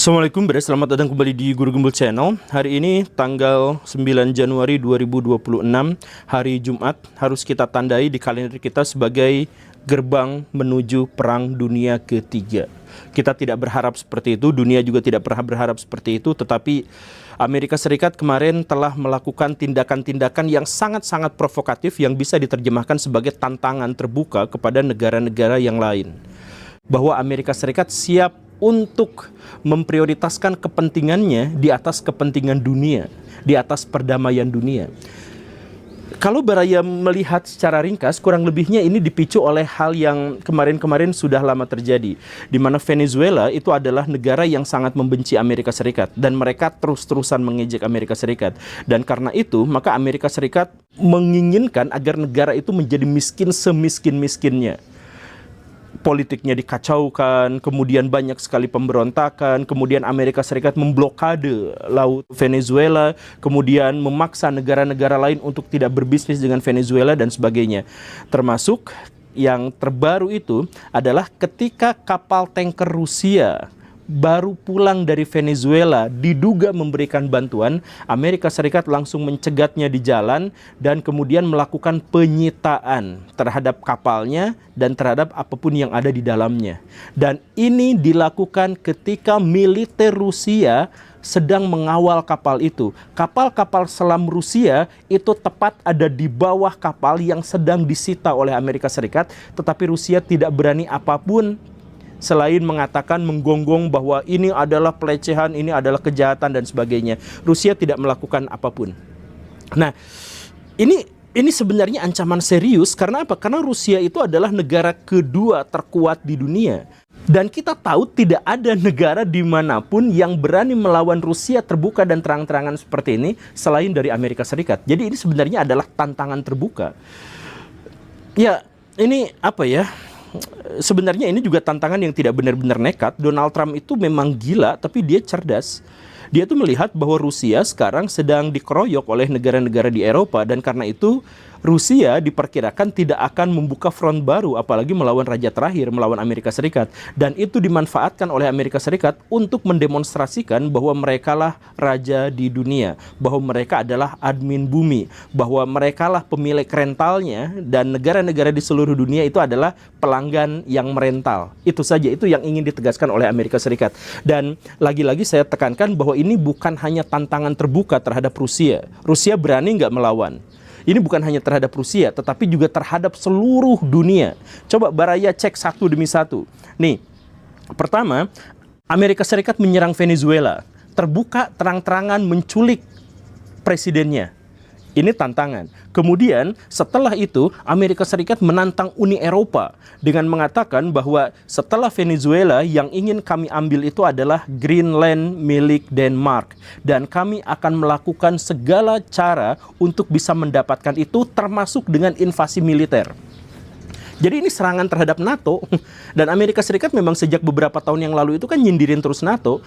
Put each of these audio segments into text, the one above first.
Assalamualaikum Bre, selamat datang kembali di Guru Gembul Channel. Hari ini tanggal 9 Januari 2026, hari Jumat, harus kita tandai di kalender kita sebagai gerbang menuju Perang Dunia Ketiga. Kita tidak berharap seperti itu, dunia juga tidak pernah berharap seperti itu, tetapi Amerika Serikat kemarin telah melakukan tindakan-tindakan yang sangat-sangat provokatif yang bisa diterjemahkan sebagai tantangan terbuka kepada negara-negara yang lain. Bahwa Amerika Serikat siap untuk memprioritaskan kepentingannya di atas kepentingan dunia, di atas perdamaian dunia. Kalau Baraya melihat secara ringkas, kurang lebihnya ini dipicu oleh hal yang kemarin-kemarin sudah lama terjadi, di mana Venezuela itu adalah negara yang sangat membenci Amerika Serikat, dan mereka terus-terusan mengejek Amerika Serikat. Dan karena itu, maka Amerika Serikat menginginkan agar negara itu menjadi miskin semiskin-miskinnya. Politiknya dikacaukan, kemudian banyak sekali pemberontakan, kemudian Amerika Serikat memblokade laut Venezuela, kemudian memaksa negara-negara lain untuk tidak berbisnis dengan Venezuela dan sebagainya. Termasuk yang terbaru itu adalah ketika kapal tanker Rusia baru pulang dari Venezuela diduga memberikan bantuan, Amerika Serikat langsung mencegatnya di jalan dan kemudian melakukan penyitaan terhadap kapalnya dan terhadap apapun yang ada di dalamnya. Dan ini dilakukan ketika militer Rusia sedang mengawal kapal itu. Kapal-kapal selam Rusia itu tepat ada di bawah kapal yang sedang disita oleh Amerika Serikat, tetapi Rusia tidak berani apapun selain mengatakan, menggonggong bahwa ini adalah pelecehan, ini adalah kejahatan dan sebagainya. Rusia tidak melakukan apapun. Nah, ini sebenarnya ancaman serius. Karena apa? Karena Rusia itu adalah negara kedua terkuat di dunia. Dan kita tahu tidak ada negara dimanapun yang berani melawan Rusia terbuka dan terang-terangan seperti ini selain dari Amerika Serikat. Jadi ini sebenarnya adalah tantangan terbuka. Ya, ini apa ya? Sebenarnya ini juga tantangan yang tidak benar-benar nekat. Donald Trump itu memang gila, tapi dia cerdas. Dia tuh melihat bahwa Rusia sekarang sedang dikeroyok oleh negara-negara di Eropa, dan karena itu Rusia diperkirakan tidak akan membuka front baru, apalagi melawan raja terakhir, melawan Amerika Serikat. Dan itu dimanfaatkan oleh Amerika Serikat untuk mendemonstrasikan bahwa merekalah raja di dunia, bahwa mereka adalah admin bumi, bahwa merekalah pemilik rentalnya, dan negara-negara di seluruh dunia itu adalah pelanggan yang merental. Itu saja, itu yang ingin ditegaskan oleh Amerika Serikat. Dan lagi-lagi saya tekankan bahwa ini bukan hanya tantangan terbuka terhadap Rusia. Rusia berani nggak melawan? Ini bukan hanya terhadap Rusia, tetapi juga terhadap seluruh dunia. Coba Baraya cek satu demi satu. Nih, pertama, Amerika Serikat menyerang Venezuela. Terbuka, terang-terangan menculik presidennya. Ini tantangan. Kemudian setelah itu Amerika Serikat menantang Uni Eropa dengan mengatakan bahwa setelah Venezuela, yang ingin kami ambil itu adalah Greenland milik Denmark. Dan kami akan melakukan segala cara untuk bisa mendapatkan itu, termasuk dengan invasi militer. Jadi ini serangan terhadap NATO. Dan Amerika Serikat memang sejak beberapa tahun yang lalu itu kan nyindirin terus NATO.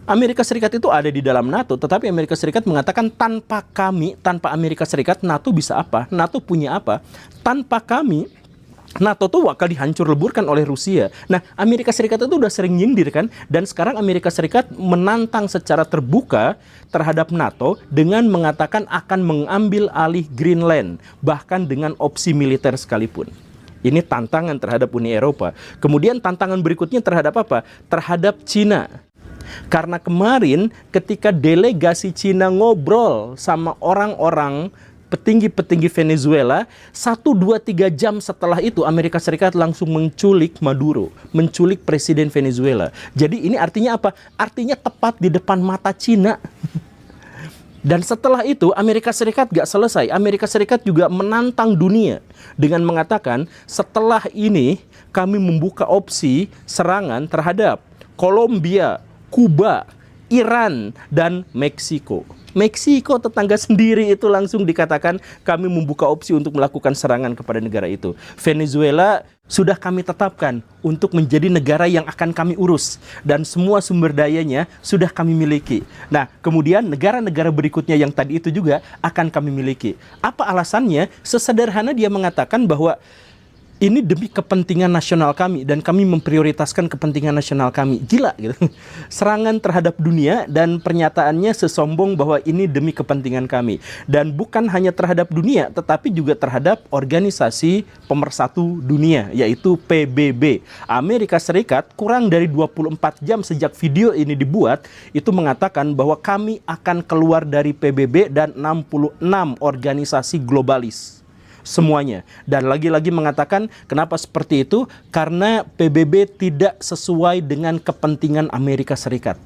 Amerika Serikat itu ada di dalam NATO, tetapi Amerika Serikat mengatakan tanpa kami, tanpa Amerika Serikat, NATO bisa apa? NATO punya apa? Tanpa kami, NATO tuh bakal dihancur leburkan oleh Rusia. Nah, Amerika Serikat itu udah sering nyindir kan? Dan sekarang Amerika Serikat menantang secara terbuka terhadap NATO dengan mengatakan akan mengambil alih Greenland, bahkan dengan opsi militer sekalipun. Ini tantangan terhadap Uni Eropa. Kemudian tantangan berikutnya terhadap apa? Terhadap Cina. Karena kemarin ketika delegasi Cina ngobrol sama orang-orang petinggi-petinggi Venezuela, 1, 2, 3 jam setelah itu Amerika Serikat langsung menculik Maduro, menculik presiden Venezuela. Jadi ini artinya apa? Artinya tepat di depan mata Cina. Dan setelah itu Amerika Serikat gak selesai. Amerika Serikat juga menantang dunia dengan mengatakan, setelah ini kami membuka opsi serangan terhadap Kolombia, Kuba, Iran, dan Meksiko. Meksiko tetangga sendiri itu langsung dikatakan kami membuka opsi untuk melakukan serangan kepada negara itu. Venezuela sudah kami tetapkan untuk menjadi negara yang akan kami urus, dan semua sumber dayanya sudah kami miliki. Nah, kemudian negara-negara berikutnya yang tadi itu juga akan kami miliki. Apa alasannya? Sesederhana dia mengatakan bahwa Ini demi kepentingan nasional kami dan kami memprioritaskan kepentingan nasional kami. Gila gitu. Serangan terhadap dunia dan pernyataannya sesombong bahwa ini demi kepentingan kami. Dan bukan hanya terhadap dunia, tetapi juga terhadap organisasi pemersatu dunia, yaitu PBB. Amerika Serikat kurang dari 24 jam sejak video ini dibuat, itu mengatakan bahwa kami akan keluar dari PBB dan 66 organisasi globalis. Semuanya. Dan lagi-lagi mengatakan kenapa seperti itu? Karena PBB tidak sesuai dengan kepentingan Amerika Serikat.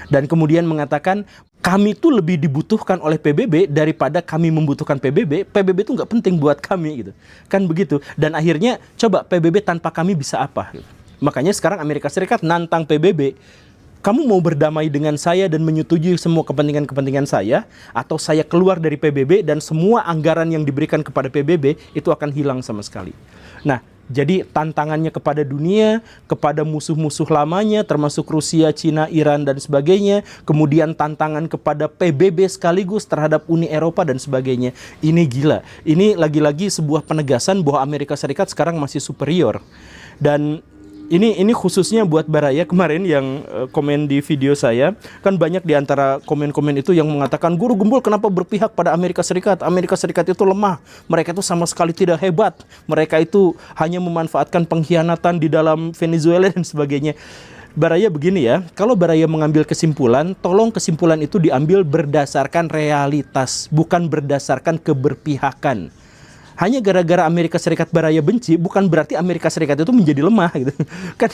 Dan kemudian mengatakan kami itu lebih dibutuhkan oleh PBB daripada kami membutuhkan PBB. PBB itu nggak penting buat kami gitu. Kan begitu. Dan akhirnya coba PBB tanpa kami bisa apa? Gitu. Makanya sekarang Amerika Serikat nantang PBB. Kamu mau berdamai dengan saya dan menyetujui semua kepentingan-kepentingan saya, atau saya keluar dari PBB dan semua anggaran yang diberikan kepada PBB itu akan hilang sama sekali. Nah, jadi tantangannya kepada dunia, kepada musuh-musuh lamanya, termasuk Rusia, Cina, Iran, dan sebagainya. Kemudian tantangan kepada PBB sekaligus terhadap Uni Eropa dan sebagainya. Ini gila. Ini lagi-lagi sebuah penegasan bahwa Amerika Serikat sekarang masih superior. Dan ini khususnya buat Baraya kemarin yang komen di video saya. Kan banyak di antara komen-komen itu yang mengatakan, Guru Gembul kenapa berpihak pada Amerika Serikat? Amerika Serikat itu lemah. Mereka itu sama sekali tidak hebat. Mereka itu hanya memanfaatkan pengkhianatan di dalam Venezuela dan sebagainya. Baraya begini ya, kalau Baraya mengambil kesimpulan, tolong kesimpulan itu diambil berdasarkan realitas, bukan berdasarkan keberpihakan. Hanya gara-gara Amerika Serikat Baraya benci, bukan berarti Amerika Serikat itu menjadi lemah gitu. Kan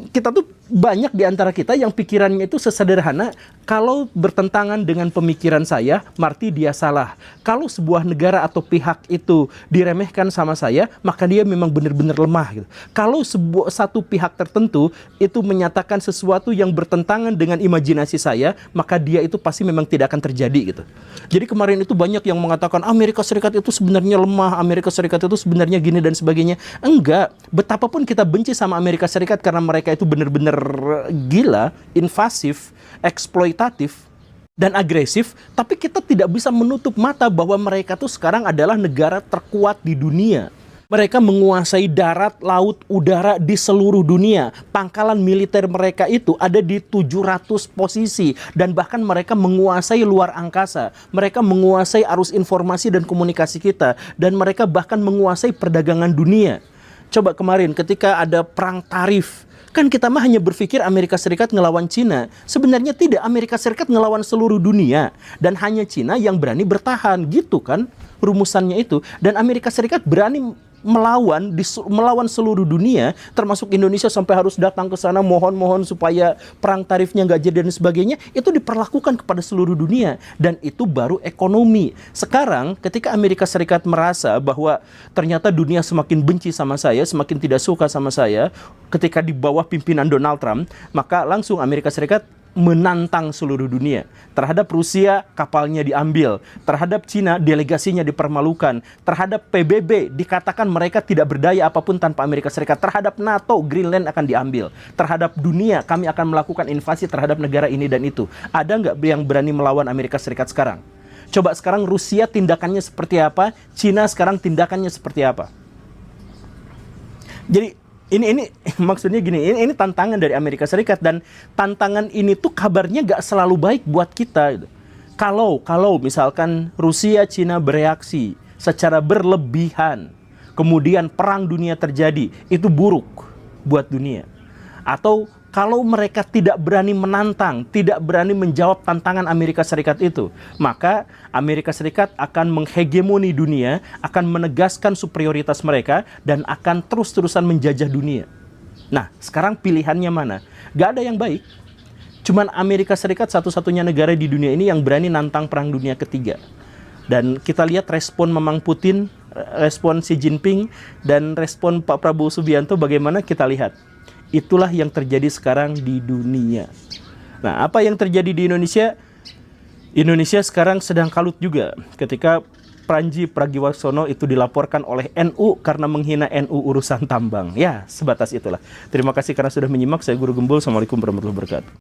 kita tuh banyak di antara kita yang pikirannya itu sesederhana, kalau bertentangan dengan pemikiran saya, berarti dia salah. Kalau sebuah negara atau pihak itu diremehkan sama saya, maka dia memang benar-benar lemah gitu. Kalau satu pihak tertentu itu menyatakan sesuatu yang bertentangan dengan imajinasi saya, maka dia itu pasti memang tidak akan terjadi gitu. Jadi kemarin itu banyak yang mengatakan Amerika Serikat itu sebenarnya lemah, Amerika Serikat itu sebenarnya gini dan sebagainya. Enggak, betapapun kita benci sama Amerika Serikat karena mereka itu benar-benar gila, invasif, eksploitatif, dan agresif, tapi kita tidak bisa menutup mata bahwa mereka tuh sekarang adalah negara terkuat di dunia. Mereka menguasai darat, laut, udara di seluruh dunia. Pangkalan militer mereka itu ada di 700 posisi. Dan bahkan mereka menguasai luar angkasa. Mereka menguasai arus informasi dan komunikasi kita. Dan mereka bahkan menguasai perdagangan dunia. Coba kemarin ketika ada perang tarif, kan kita mah hanya berpikir Amerika Serikat ngelawan Cina. Sebenarnya tidak, Amerika Serikat ngelawan seluruh dunia. Dan hanya Cina yang berani bertahan, gitu kan rumusannya itu. Dan Amerika Serikat berani melawan seluruh dunia, termasuk Indonesia sampai harus datang ke sana mohon supaya perang tarifnya nggak jadi dan sebagainya. Itu diperlakukan kepada seluruh dunia, dan itu baru ekonomi. Sekarang ketika Amerika Serikat merasa bahwa ternyata dunia semakin benci sama saya, semakin tidak suka sama saya ketika di bawah pimpinan Donald Trump, maka langsung Amerika Serikat menantang seluruh dunia. Terhadap Rusia, kapalnya diambil. Terhadap Cina, delegasinya dipermalukan. Terhadap PBB, dikatakan mereka tidak berdaya apapun tanpa Amerika Serikat. Terhadap NATO, Greenland akan diambil. Terhadap dunia, kami akan melakukan invasi terhadap negara ini dan itu. Ada nggak yang berani melawan Amerika Serikat sekarang? Coba sekarang Rusia tindakannya seperti apa? Cina sekarang tindakannya seperti apa? Jadi ini maksudnya gini, ini tantangan dari Amerika Serikat, dan tantangan ini tuh kabarnya gak selalu baik buat kita gitu. Kalau misalkan Rusia, Cina bereaksi secara berlebihan, kemudian perang dunia terjadi, itu buruk buat dunia. Atau kalau mereka tidak berani menantang, tidak berani menjawab tantangan Amerika Serikat itu, maka Amerika Serikat akan menghegemoni dunia, akan menegaskan superioritas mereka, dan akan terus-terusan menjajah dunia. Nah, sekarang pilihannya mana? Gak ada yang baik. Cuman Amerika Serikat satu-satunya negara di dunia ini yang berani nantang perang dunia ketiga. Dan kita lihat respon Mamang Putin, respon Xi Jinping, dan respon Pak Prabowo Subianto bagaimana kita lihat. Itulah yang terjadi sekarang di dunia. Nah, apa yang terjadi di Indonesia? Indonesia sekarang sedang kalut juga ketika Panji Pragiwaksono itu dilaporkan oleh NU karena menghina NU urusan tambang. Ya, sebatas itulah. Terima kasih karena sudah menyimak. Saya Guru Gembul. Assalamualaikum warahmatullahi wabarakatuh.